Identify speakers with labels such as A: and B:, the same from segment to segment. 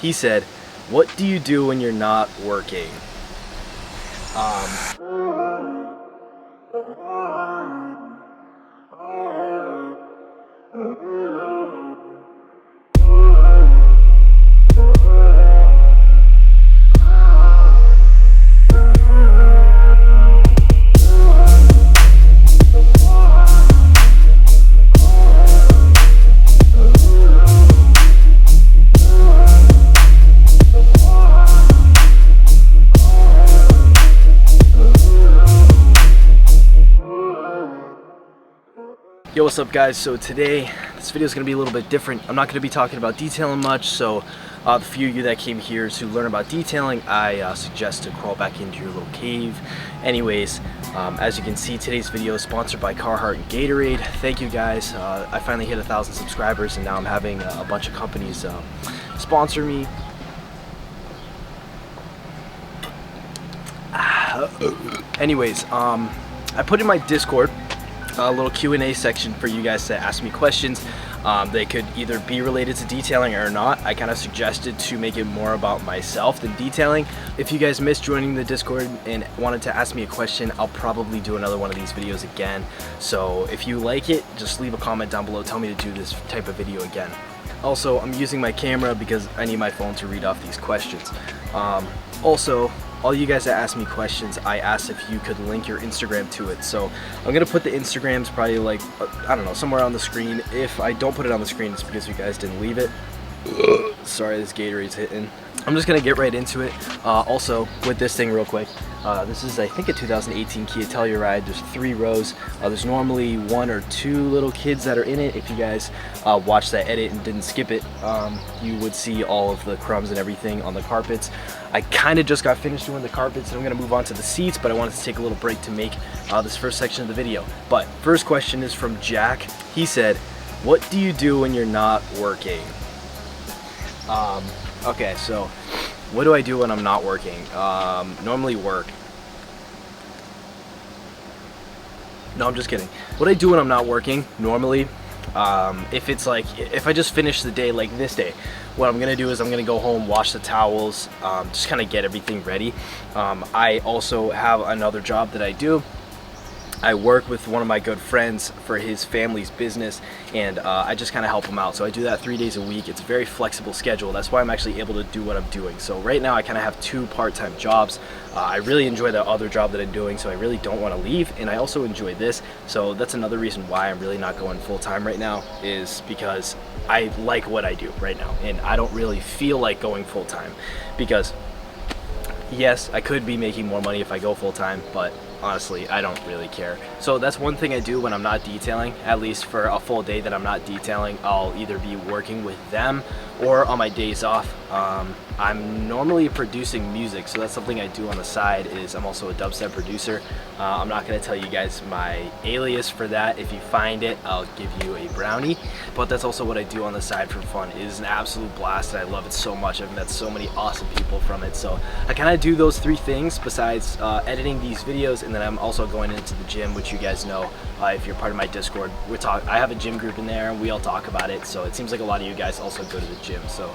A: He said, "What do you do when you're not working?" Yo, what's up guys? So today, this video is going to be a little bit different. I'm not going to be talking about detailing much, so the few of you that came here to learn about detailing, I suggest to crawl back into your little cave. Anyways, as you can see, today's video is sponsored by Carhartt and Gatorade. Thank you guys. I finally hit 1,000 subscribers and now I'm having a bunch of companies sponsor me. Anyways, I put in my Discord a little Q&A section for you guys to ask me questions. They could either be related to detailing or not. I kind of suggested to make it more about myself than detailing. If you guys missed joining the Discord and wanted to ask me a question, I'll probably do another one of these videos again. So if you like it, just leave a comment down below. Tell me to do this type of video again. Also, I'm using my camera because I need my phone to read off these questions. Also, all you guys that ask me questions, I asked if you could link your Instagram to it. So I'm gonna put the Instagrams probably like, I don't know, somewhere on the screen. If I don't put it on the screen, it's because you guys didn't leave it. Sorry, this Gatorade's hitting. I'm just gonna get right into it. Also, with this thing real quick, this is I think a 2018 Kia Telluride. There's 3 rows. There's normally 1 or 2 little kids that are in it. If you guys watched that edit and didn't skip it, you would see all of the crumbs and everything on the carpets. I kind of just got finished doing the carpets and I'm gonna move on to the seats, but I wanted to take a little break to make this first section of the video. But first question is from Jack. He said, "What do you do when you're not working?" Okay, so what do I do when I'm not working? Normally work. No, I'm just kidding. What I do when I'm not working, normally, if I just finish the day like this day, what I'm gonna do is I'm gonna go home, wash the towels, just kind of get everything ready. I also have another job that I do. I work with one of my good friends for his family's business, and I just kind of help him out. So I do that 3 days a week. It's a very flexible schedule. That's why I'm actually able to do what I'm doing. So right now I kind of have 2 part-time jobs. I really enjoy the other job that I'm doing, so I really don't want to leave, and I also enjoy this. So that's another reason why I'm really not going full-time right now, is because I like what I do right now, and I don't really feel like going full-time, because yes, I could be making more money if I go full-time, but honestly, I don't really care. So that's one thing I do when I'm not detailing. At least for a full day that I'm not detailing, I'll either be working with them or on my days off. I'm normally producing music, so that's something I do on the side. Is I'm also a dubstep producer. I'm not going to tell you guys my alias for that. If you find it, I'll give you a brownie. But that's also what I do on the side for fun. It is an absolute blast, and I love it so much. I've met so many awesome people from it. So I kind of do those 3 things besides editing these videos, and then I'm also going into the gym, which you guys know if you're part of my Discord. I have a gym group in there, and we all talk about it. So it seems like a lot of you guys also go to the gym. So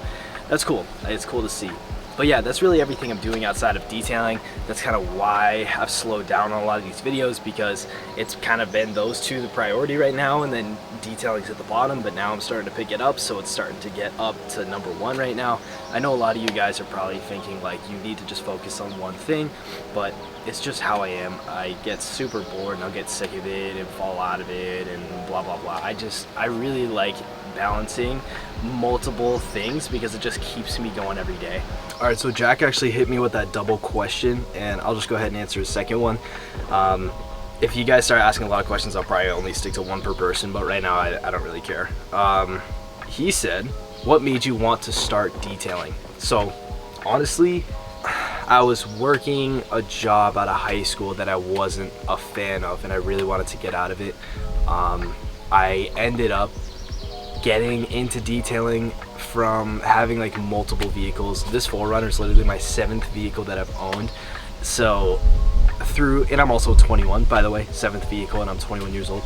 A: that's cool. It's cool to see. But yeah, that's really everything I'm doing outside of detailing. That's kind of why I've slowed down on a lot of these videos, because it's kind of been those 2 the priority right now, and then detailing's at the bottom. But now I'm starting to pick it up, so it's starting to get up to number 1 right now. I know a lot of you guys are probably thinking like you need to just focus on one thing, but it's just how I am. I get super bored and I'll get sick of it and fall out of it and blah blah blah. I really like balancing multiple things because it just keeps me going every day. All right, so Jack actually hit me with that double question, and I'll just go ahead and answer his second one. If you guys start asking a lot of questions, I'll probably only stick to 1 per person, but right now I don't really care. He said, "What made you want to start detailing?" So honestly, I was working a job out of high school that I wasn't a fan of, and I really wanted to get out of it. I ended up getting into detailing from having like multiple vehicles. This 4Runner is literally my 7th vehicle that I've owned. So through, and I'm also 21, by the way, 7th vehicle, and I'm 21 years old.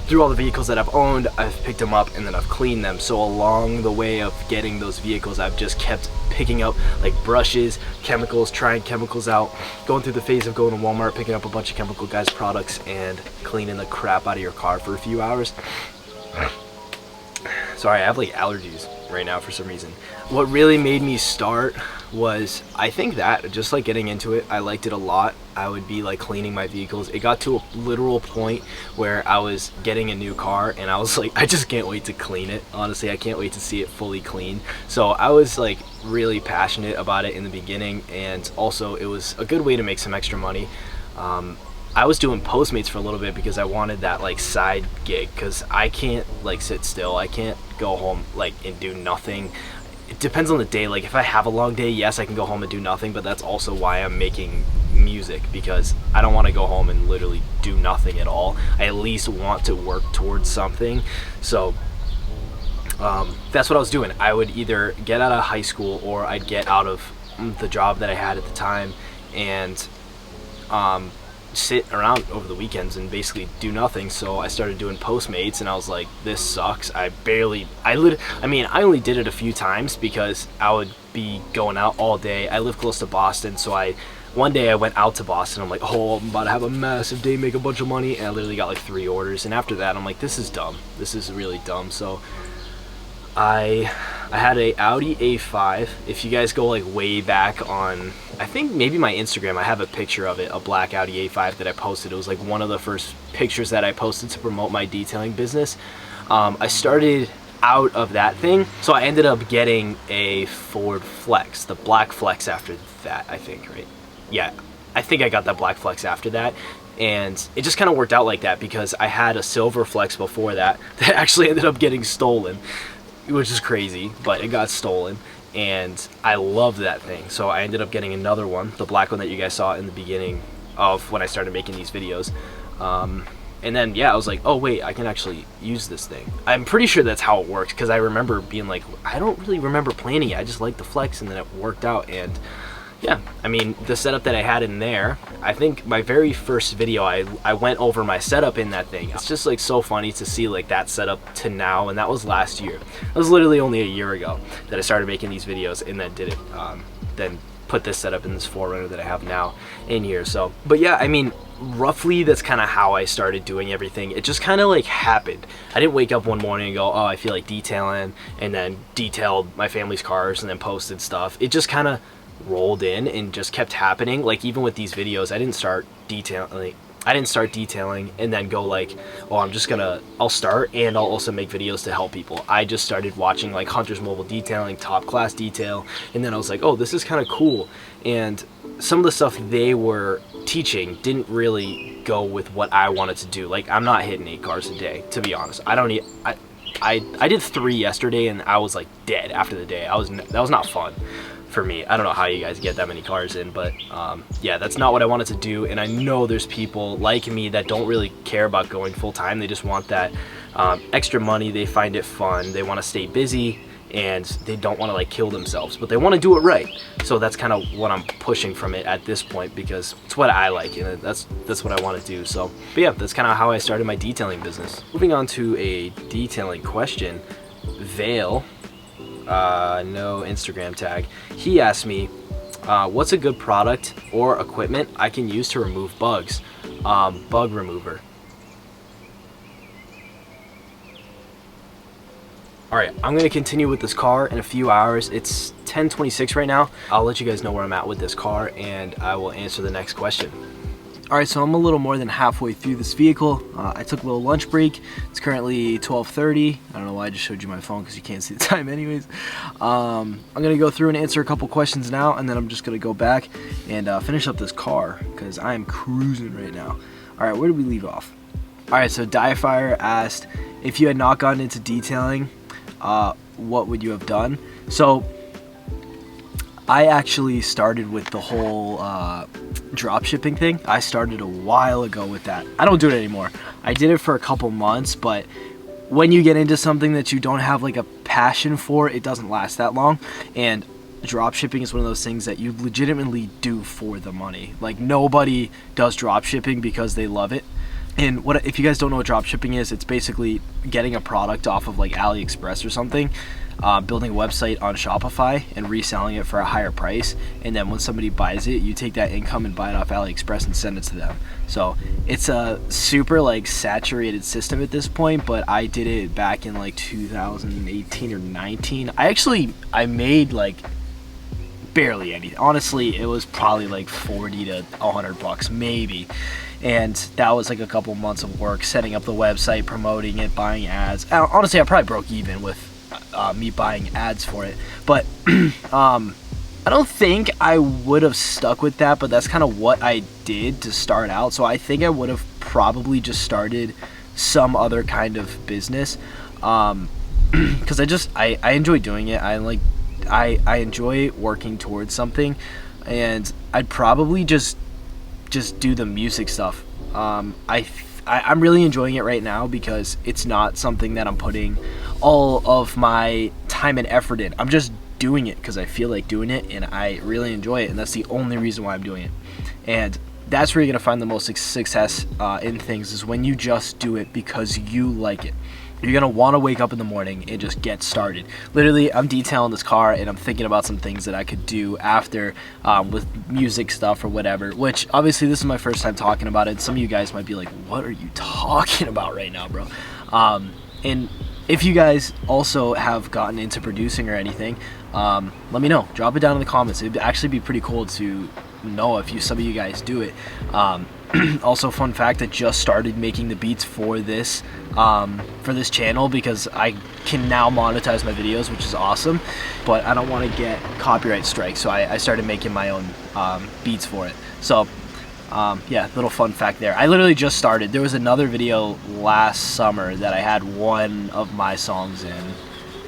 A: Through all the vehicles that I've owned, I've picked them up and then I've cleaned them. So along the way of getting those vehicles, I've just kept picking up like brushes, chemicals, trying chemicals out, going through the phase of going to Walmart, picking up a bunch of chemical guys products and cleaning the crap out of your car for a few hours. Sorry, I have like allergies right now for some reason. What really made me start was, I think that just like getting into it, I liked it a lot. I would be like cleaning my vehicles. It got to a literal point where I was getting a new car and I was like, I just can't wait to clean it. Honestly, I can't wait to see it fully clean. So I was like really passionate about it in the beginning, and also it was a good way to make some extra money. I was doing Postmates for a little bit because I wanted that like side gig, because I can't like sit still. I can't go home like and do nothing. It depends on the day. Like if I have a long day, yes, I can go home and do nothing, but that's also why I'm making music, because I don't want to go home and literally do nothing at all. I at least want to work towards something. So that's what I was doing. I would either get out of high school or I'd get out of the job that I had at the time and sit around over the weekends and basically do nothing. So I started doing Postmates and I was like, this sucks. I only did it a few times because I would be going out all day. I live close to Boston, so one day I went out to Boston. I'm like, oh, I'm about to have a massive day, make a bunch of money, and I literally got like 3 orders. And after that I'm like, this is dumb. This is really dumb. So I had a Audi A5. If you guys go like way back on, I think maybe my Instagram, I have a picture of it, a black Audi A5 that I posted. It was like one of the first pictures that I posted to promote my detailing business. I started out of that thing, so I ended up getting a Ford Flex, the black Flex after that, I think, right? Yeah, I think I got that black Flex after that. And it just kind of worked out like that because I had a silver Flex before that actually ended up getting stolen, which is crazy, but it got stolen and I loved that thing. So I ended up getting another one, the black one that you guys saw in the beginning of when I started making these videos. And then, yeah, I was like, oh wait, I can actually use this thing. I'm pretty sure that's how it works, because I remember being like, I don't really remember planning it. I just liked the Flex, and then it worked out. And yeah, I mean, the setup that I had in there, I think my very first video, I went over my setup in that thing. It's just like so funny to see like that setup to now, and that was last year. It was literally only a year ago that I started making these videos, and then did it, then put this setup in this 4Runner that I have now in here. So, but yeah, I mean, roughly that's kind of how I started doing everything. It just kind of like happened. I didn't wake up one morning and go, oh, I feel like detailing, and then detailed my family's cars and then posted stuff. It just kind of rolled in and just kept happening. Like even with these videos, I didn't start detailing and then go like, oh, I'll start and I'll also make videos to help people. I just started watching like Hunter's Mobile Detailing, Top Class Detail, and then I was like, oh, this is kind of cool. And some of the stuff they were teaching didn't really go with what I wanted to do. Like, I'm not hitting 8 cars a day, to be honest. I did 3 yesterday and I was like dead after the day. That was not fun for me. I don't know how you guys get that many cars in, but yeah, that's not what I wanted to do. And I know there's people like me that don't really care about going full-time. They just want that extra money. They find it fun. They want to stay busy and they don't want to like kill themselves, but they want to do it right. So that's kind of what I'm pushing from it at this point, because it's what I like and that's what I want to do. So, but yeah, that's kind of how I started my detailing business. Moving on to a detailing question, Vale, no Instagram tag, he asked me, what's a good product or equipment I can use to remove bugs? Bug remover. Alright, I'm going to continue with this car in a few hours. It's 10:26 right now. I'll let you guys know where I'm at with this car and I will answer the next question. Alright, so I'm a little more than halfway through this vehicle. I took a little lunch break. It's currently 12:30. I don't know why I just showed you my phone because you can't see the time anyways. I'm going to go through and answer a couple questions now, and then I'm just going to go back and finish up this car because I am cruising right now. Alright, where did we leave off? Alright, so Diefire asked, if you had not gotten into detailing, what would you have done? So I actually started with the whole drop shipping thing. I started a while ago with that. I don't do it anymore. I did it for a couple months, but when you get into something that you don't have like a passion for, it doesn't last that long. And drop shipping is one of those things that you legitimately do for the money. Like, nobody does drop shipping because they love it. And what if you guys don't know what drop shipping is? It's basically getting a product off of like AliExpress or something, building a website on Shopify and reselling it for a higher price, and then when somebody buys it, you take that income and buy it off AliExpress and send it to them. So it's a super like saturated system at this point, but I did it back in like 2018 or 19. I made like barely any. Honestly, it was probably like 40 to 100 bucks maybe. And that was like a couple months of work, setting up the website, promoting it, buying ads. Honestly, I probably broke even with me buying ads for it. But I don't think I would have stuck with that, but that's kind of what I did to start out. So I think I would have probably just started some other kind of business, because I enjoy doing it. I enjoy working towards something, and I'd probably just do the music stuff. I'm really enjoying it right now because it's not something that I'm putting all of my time and effort in. I'm just doing it because I feel like doing it, and I really enjoy it, and that's the only reason why I'm doing it. And that's where you're gonna find the most success in things, is when you just do it because you like it. You're gonna want to wake up in the morning and just get started. Literally, I'm detailing this car and I'm thinking about some things that I could do after with music stuff or whatever, which obviously this is my first time talking about it. Some of you guys might be like, what are you talking about right now, bro? And if you guys also have gotten into producing or anything, let me know. Drop it down in the comments. It'd actually be pretty cool to know if some of you guys do it. Also, fun fact, I just started making the beats for this channel because I can now monetize my videos, which is awesome, but I don't want to get copyright strikes, so I started making my own beats for it. So yeah, little fun fact there. I literally just started. There was another video last summer that I had one of my songs in,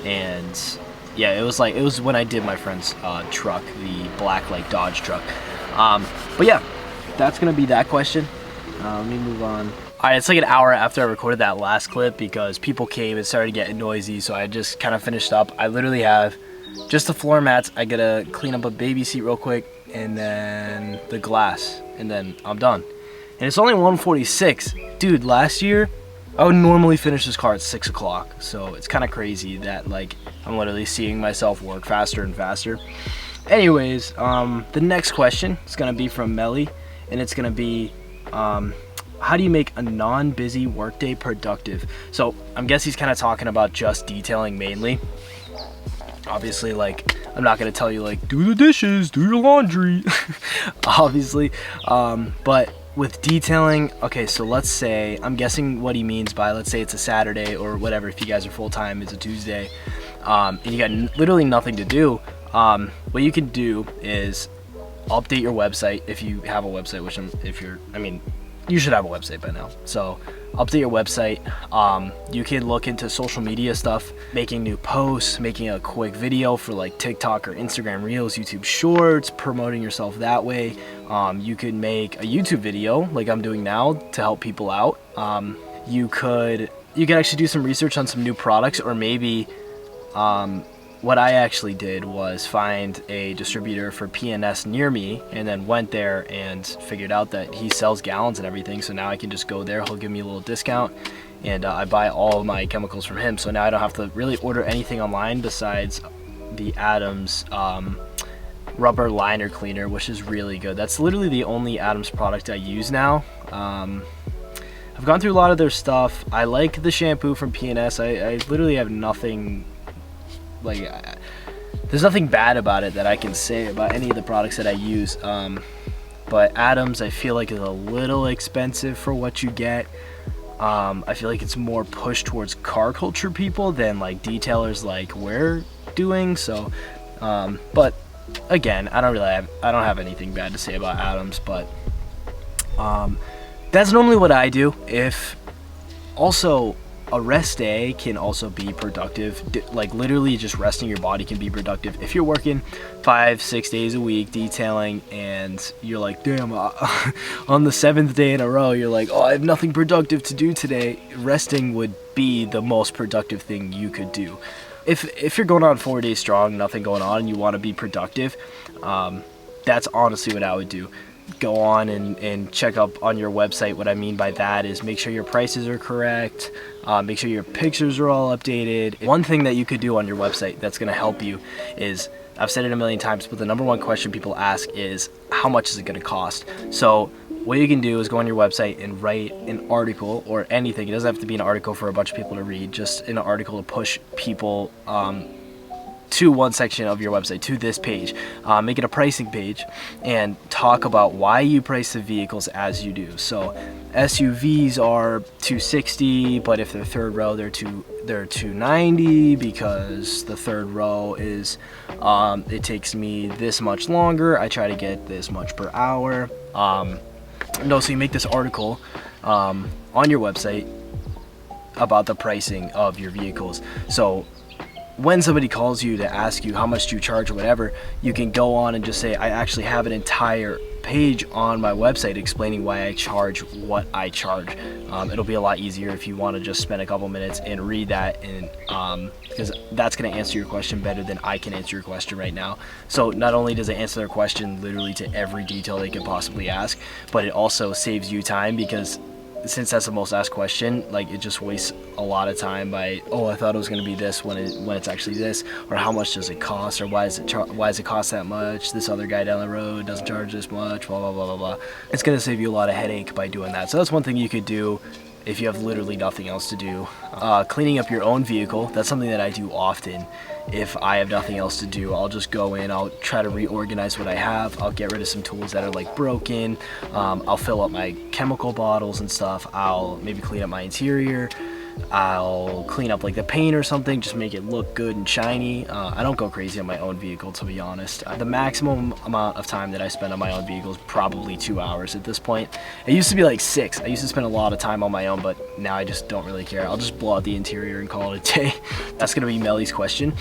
A: and yeah, it was when I did my friend's truck, the black like Dodge truck. But yeah, that's gonna be that question. Let me move on. All right, it's like an hour after I recorded that last clip because people came and started getting noisy, so I just kind of finished up. I literally have just the floor mats. I gotta clean up a baby seat real quick, and then the glass, and then I'm done. And it's only 1:46. Dude, last year I would normally finish this car at 6 o'clock, so it's kind of crazy that like I'm literally seeing myself work faster and faster. Anyways, the next question is gonna be from Melly, and it's gonna be how do you make a non-busy workday productive? So I guess he's kind of talking about just detailing mainly. Obviously, like, I'm not gonna tell you like do the dishes, do your laundry, obviously, but with detailing, okay, so let's say, I'm guessing what he means by, let's say it's a Saturday or whatever, if you guys are full-time, it's a Tuesday, and you got literally nothing to do. What you can do is update your website if you have a website, which you should have a website by now. So update your website. You can look into social media stuff, making new posts, making a quick video for like TikTok or Instagram Reels, YouTube Shorts, promoting yourself that way. You could make a YouTube video like I'm doing now to help people out. You could actually do some research on some new products, or maybe what I actually did was find a distributor for PNS near me, and then went there and figured out that he sells gallons and everything, so now I can just go there, he'll give me a little discount, and I buy all of my chemicals from him, so now I don't have to really order anything online besides the Adams rubber liner cleaner, which is really good. That's literally the only Adams product I use now. I've gone through a lot of their stuff. I like the shampoo from PNS. I literally have nothing, like, there's nothing bad about it that I can say about any of the products that I use. But Adams, I feel like, is a little expensive for what you get. I feel like it's more pushed towards car culture people than like detailers like we're doing. So, but again, I don't have anything bad to say about Adams. But that's normally what I do. If also, a rest day can also be productive. Like, literally just resting your body can be productive. If you're working 5-6 days a week detailing and you're like, damn, on the 7th day in a row you're like, oh, I have nothing productive to do today, resting would be the most productive thing you could do. if you're going on 4 days strong, nothing going on, and you want to be productive, that's honestly what I would do. Go on and check up on your website. What I mean by that is make sure your prices are correct, make sure your pictures are all updated. One thing that you could do on your website that's going to help you is, I've said it a million times, but the number one question people ask is, how much is it going to cost? So what you can do is go on your website and write an article or anything. It doesn't have to be an article for a bunch of people to read, just an article to push people to one section of your website, to this page. Make it a pricing page and talk about why you price the vehicles as you do. So SUVs are $260, but if they're third row, they're $290, because the third row is it takes me this much longer. I try to get this much per hour. So you make this article on your website about the pricing of your vehicles. So when somebody calls you to ask you how much do you charge or whatever, you can go on and just say, I actually have an entire page on my website explaining why I charge what I charge. It'll be a lot easier if you want to just spend a couple minutes and read that, and because that's going to answer your question better than I can answer your question right now. So not only does it answer their question literally to every detail they could possibly ask, but it also saves you time, because since that's the most asked question, like, it just wastes a lot of time by, oh, I thought it was going to be this when it's actually this, or how much does it cost, or why does it cost that much? This other guy down the road doesn't charge this much, blah blah blah blah blah. It's going to save you a lot of headache by doing that. So that's one thing you could do if you have literally nothing else to do. Cleaning up your own vehicle, that's something that I do often. If I have nothing else to do, I'll just go in, I'll try to reorganize what I have, I'll get rid of some tools that are like broken, I'll fill up my chemical bottles and stuff, I'll maybe clean up my interior, I'll clean up like the paint or something, just make it look good and shiny. I don't go crazy on my own vehicle, to be honest. The maximum amount of time that I spend on my own vehicle is probably 2 hours at this point. It used to be like 6. I used to spend a lot of time on my own, but now I just don't really care. I'll just blow out the interior and call it a day. That's gonna be Melly's question,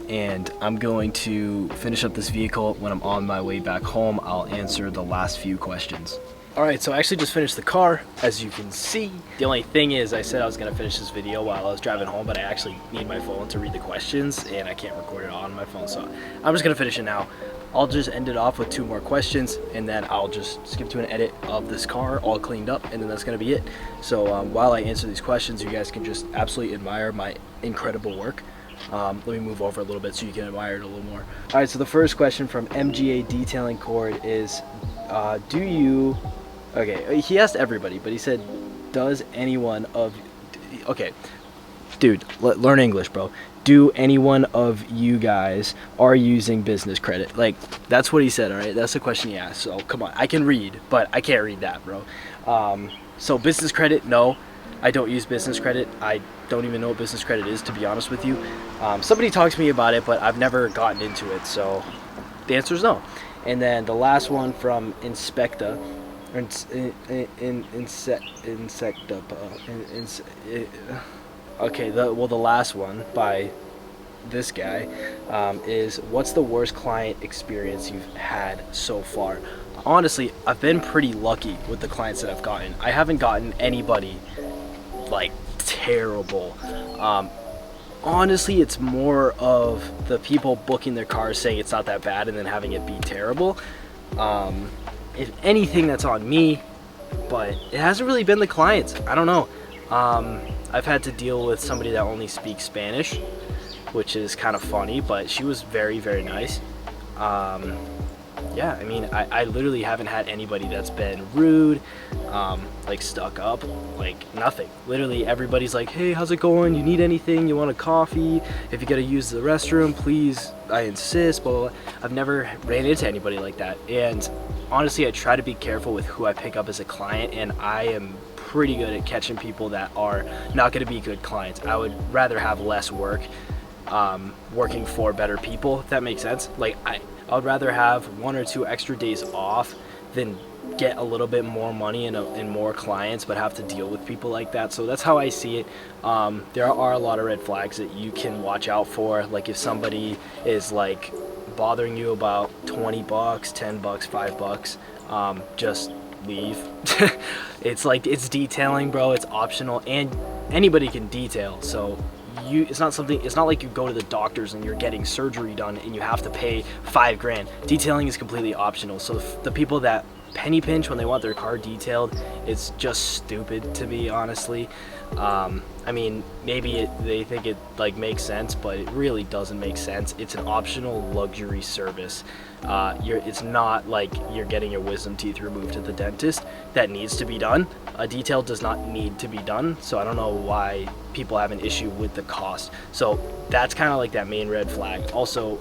A: and I'm going to finish up this vehicle. When I'm on my way back home, I'll answer the last few questions. Alright, so I actually just finished the car, as you can see. The only thing is, I said I was going to finish this video while I was driving home, but I actually need my phone to read the questions, and I can't record it on my phone, so I'm just going to finish it now. I'll just end it off with 2 more questions, and then I'll just skip to an edit of this car all cleaned up, and then that's going to be it. So while I answer these questions, you guys can just absolutely admire my incredible work. Let me move over a little bit so you can admire it a little more. Alright, so the first question from MGA Detailing Cord is, do you... Okay, he asked everybody, but he said, does anyone of... Okay, dude, learn English, bro. Do anyone of you guys are using business credit? Like, that's what he said, all right? That's the question he asked. So, come on. I can read, but I can't read that, bro. So, business credit, no. I don't use business credit. I don't even know what business credit is, to be honest with you. Somebody talked to me about it, but I've never gotten into it, so the answer is no. And then the last one from Inspecta. Okay, the last one by this guy is, what's the worst client experience you've had so far? Honestly, I've been pretty lucky with the clients that I've gotten. I haven't gotten anybody like terrible. Honestly, it's more of the people booking their cars saying it's not that bad and then having it be terrible. If anything, that's on me, but it hasn't really been the clients. I don't know. I've had to deal with somebody that only speaks Spanish, which is kind of funny, but she was very, very nice. Yeah, I mean, I literally haven't had anybody that's been rude, like stuck up, like nothing. Literally everybody's like, hey, how's it going? You need anything? You want a coffee? If you gotta use the restroom, please, I insist, blah, blah, blah. I've never ran into anybody like that. And honestly, I try to be careful with who I pick up as a client, and I am pretty good at catching people that are not gonna be good clients. I would rather have less work working for better people, if that makes sense. Like, I would rather have 1 or 2 extra days off than get a little bit more money and more clients, but have to deal with people like that. So that's how I see it. There are a lot of red flags that you can watch out for. Like, if somebody is like bothering you about 20 bucks, 10 bucks, 5 bucks, just leave. It's like, it's detailing, bro. It's optional, and anybody can detail. So it's not like you go to the doctors and you're getting surgery done and you have to pay $5,000. Detailing is completely optional. So the people that penny pinch when they want their car detailed, it's just stupid to me, honestly. I mean, maybe they think it like makes sense, but it really doesn't make sense. It's an optional luxury service. It's not like you're getting your wisdom teeth removed at the dentist. That needs to be done. A detail does not need to be done, so I don't know why people have an issue with the cost. So that's kind of like that main red flag. Also,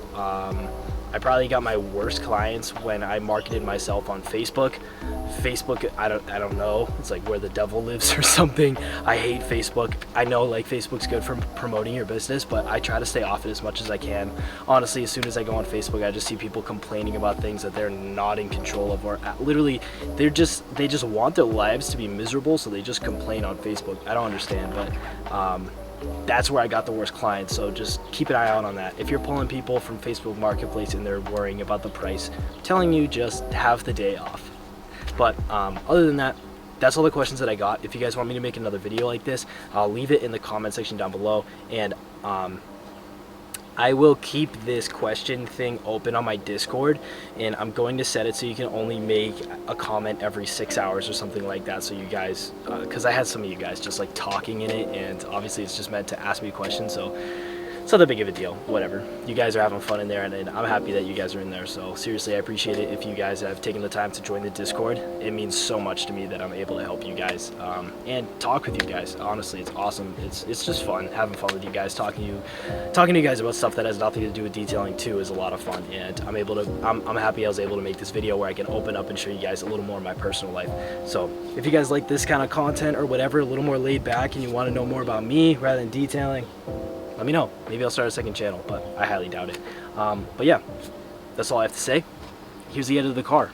A: I probably got my worst clients when I marketed myself on Facebook. Facebook, I don't know, it's like where the devil lives or something. I hate Facebook. I know like Facebook's good for promoting your business, but I try to stay off it as much as I can. Honestly, as soon as I go on Facebook, I just see people complaining about things that they're not in control of, or literally they just want their lives to be miserable, so they just complain on Facebook. I don't understand, but that's where I got the worst clients. So just keep an eye out on that. If you're pulling people from Facebook Marketplace and they're worrying about the price, I'm telling you, just have the day off. But other than that, that's all the questions that I got. If you guys want me to make another video like this, I'll leave it in the comment section down below, and I will keep this question thing open on my Discord, and I'm going to set it so you can only make a comment every 6 hours or something like that, so you guys, because I had some of you guys just like talking in it, and obviously it's just meant to ask me questions, so it's not that big of a deal. Whatever, you guys are having fun in there, and I'm happy that you guys are in there. So seriously, I appreciate it if you guys have taken the time to join the Discord. It means so much to me that I'm able to help you guys and talk with you guys. Honestly, it's awesome. It's just fun having fun with you guys, talking to you guys about stuff that has nothing to do with detailing too is a lot of fun, and I'm happy I was able to make this video where I can open up and show you guys a little more of my personal life. So if you guys like this kind of content or whatever, a little more laid back, and you want to know more about me rather than detailing, let me know. Maybe I'll start a second channel, but I highly doubt it. But yeah, that's all I have to say. Here's the end of the car.